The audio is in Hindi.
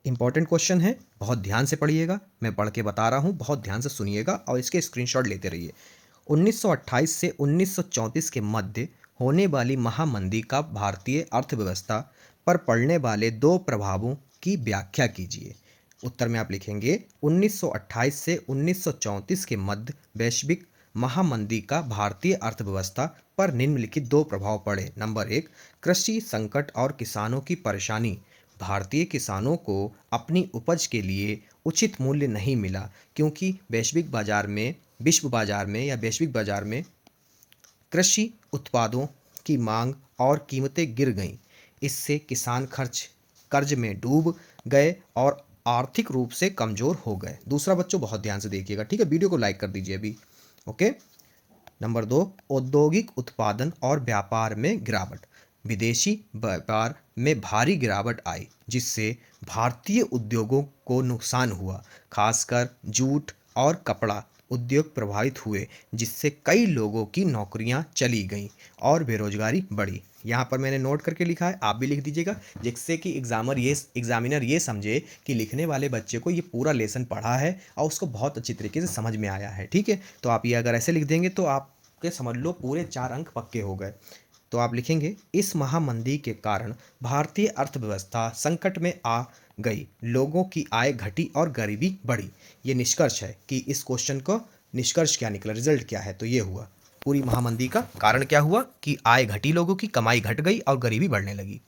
इंपॉर्टेंट क्वेश्चन है, बहुत ध्यान से पढ़िएगा। मैं पढ़ के बता रहा हूँ, बहुत ध्यान से सुनिएगा और इसके स्क्रीनशॉट लेते रहिए। 1928 से 1934 के मध्य होने वाली महामंदी का भारतीय अर्थव्यवस्था पर पड़ने वाले दो प्रभावों की व्याख्या कीजिए। उत्तर में आप लिखेंगे 1928 से 1934 के मध्य वैश्विक महामंदी का भारतीय अर्थव्यवस्था पर निम्नलिखित दो प्रभाव पड़े। नंबर एक, कृषि संकट और किसानों की परेशानी। भारतीय किसानों को अपनी उपज के लिए उचित मूल्य नहीं मिला, क्योंकि वैश्विक बाजार में कृषि उत्पादों की मांग और कीमतें गिर गईं। इससे किसान कर्ज में डूब गए और आर्थिक रूप से कमज़ोर हो गए। दूसरा बच्चों बहुत ध्यान से देखिएगा, ठीक है? वीडियो को लाइक कर दीजिए अभी। ओके। नंबर दो, औद्योगिक उत्पादन और व्यापार में गिरावट। विदेशी व्यापार में भारी गिरावट आई, जिससे भारतीय उद्योगों को नुकसान हुआ। खासकर जूट और कपड़ा उद्योग प्रभावित हुए, जिससे कई लोगों की नौकरियां चली गईं और बेरोजगारी बढ़ी। यहाँ पर मैंने नोट करके लिखा है, आप भी लिख दीजिएगा, जिससे कि एग्जामिनर ये समझे कि लिखने वाले बच्चे को ये पूरा लेसन पढ़ा है और उसको बहुत अच्छी तरीके से समझ में आया है। ठीक है, तो आप ये अगर ऐसे लिख देंगे तो आपके समझ लो पूरे 4 अंक पक्के हो गए। तो आप लिखेंगे, इस महामंदी के कारण भारतीय अर्थव्यवस्था संकट में आ गई, लोगों की आय घटी और गरीबी बढ़ी। ये निष्कर्ष है कि इस क्वेश्चन को निष्कर्ष क्या निकला, रिजल्ट क्या है, तो ये हुआ पूरी महामंदी का कारण क्या हुआ कि आय घटी, लोगों की कमाई घट गई और गरीबी बढ़ने लगी।